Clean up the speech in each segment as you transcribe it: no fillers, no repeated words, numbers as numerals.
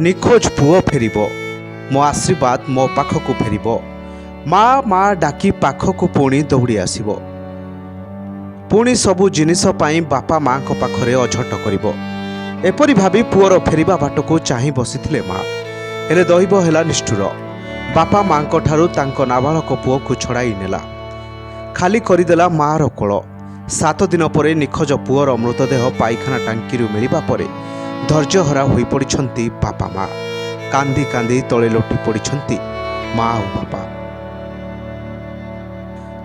निखोज पुओ फेरिबो मो आशीर्वाद मो पाखकु फेरिबो माँ माँ डाकी पाखकु पुणी दौड़ी आसिबो पुणी सबु जिनिस पाई बापा माँ को पाखरे अझट करिबो एपरि भाबी पुओर फेरिबा बाटको चाहि बसिथिले माँ हेले दैव हेला निष्ठुर बापा माँ को ठारू तांको नाबालक पुओ को छड़ाई नेला खाली करिदेला माँर कोल 7 दिन परे निखोज पुओर मृतदेह पाइखाना टांकीरू मिलिबा परे धैर्यहरा होई पड़िछंती बापा माँ कांदी कांदी तले लोटी पड़िछंती माँ और बापा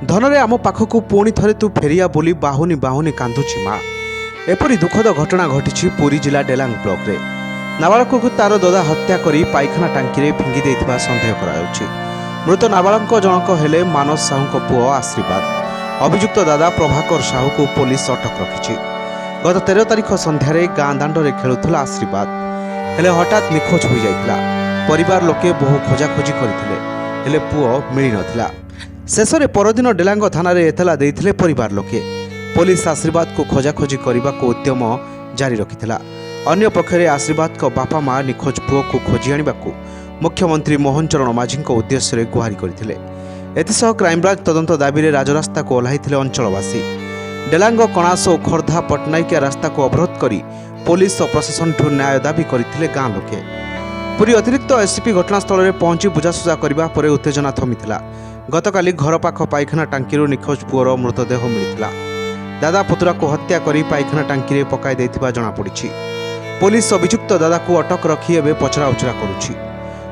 धनरे आम पाखकु पुणी थरे तू फेरिया बोली बाहुनी बाहुनी कांदुची माँ एपरी दुखद घटना घटी पुरी जिला डेलांग ब्लॉक रे नाबालक को तार ददा हत्या करी पाइखाना टांकी रे फिंगी देथिबा संदेह कराउछि मृत नाबालक जनक हेले मानस साहू पुओ आशीर्वाद अभियुक्त दादा प्रभाकर साहू को पुलिस अटक रखिछि गत 13 तारिख संध्यारे गाँ दांडरे खेलुथला आशीर्वाद हेले हठात निखोज हो जाइतिला परिवार लोके बहु खोजाखोजी करथिले हेले पुओ मिली नथिला शेषरे परदिन डेलांग थाना रे एतला देइथिले परिवार लोके पुलिस आशीर्वाद को खोजाखोजी करबा को उद्यम जारी रखिथिला अन्य पक्षरे आशीर्वाद को बापा माँ निखोज पुओ को खोजी आनिबा को मुख्यमंत्री मोहन चरण माझी उद्देश्य रे गुहारी करथिले एतिसह क्राइमब्रांच तदंत दाबी रे राजरास्ता को ओह्लाइथिले अंचलवासी डेलांग कणास और खोर्धा पटनायकिया रास्ता को अवरोध करी पुलिस और प्रशासन ठू न्याय दाबी करथिले गाँ लोके पुरी अतिरिक्त एसपी घटनास्थल में पहुंची बुझासुझा करबा परे उत्तेजना थमिथिला गतकाली घर पाख पाइखाना टांकीरू निखोज पुओर मृतदेह मिलिथिला दादा पुतुरा को हत्या करी पाइखाना टांकी रे पकाई देथिबा जणा पड़िछि पुलिस अभियुक्त दादा को अटक रखी एबे पचरा उचरा करुछि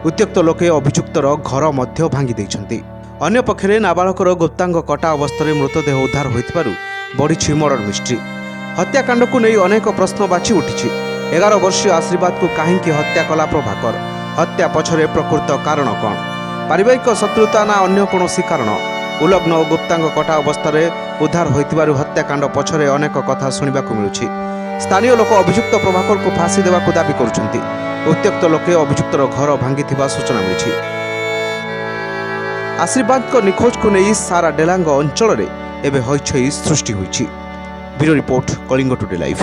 उत्त्यक्त लोके अभियुक्तर घर मध्य भांगी दैछन्ति अन्य पक्षरे नाबालकर गुप्तांग कटा अवस्था मृतदेह उद्धार होइथिबारु बढ़ी मर्डर मिस्ट्री हत्याकांड को नहीं अनेक प्रश्न बाछी उठी 11 वर्षीय आशीर्वाद को कहीं हत्या कला प्रभाकर हत्या पछरे प्रकृत कारण कौन पारिवारिक शत्रुता ना अन्य कौनसी कारण उलग्न और गुप्तांग कटा अवस्था उद्धार होइथिबारु हत्याकांड पछरे अनेक कथा शुणा मिलुछि स्थानीय लोक अभियुक्त प्रभाकर को फांसी देवा दाबी करुछन्ति उत्त्यक्त लोके अभियुक्तर घर भांगी सूचना मिली आशीर्वाद को निखोज को नहीं सारा डेलांग अंचल एवं हईचई सृष्टि होइछि। Bureau report Kalinga today live.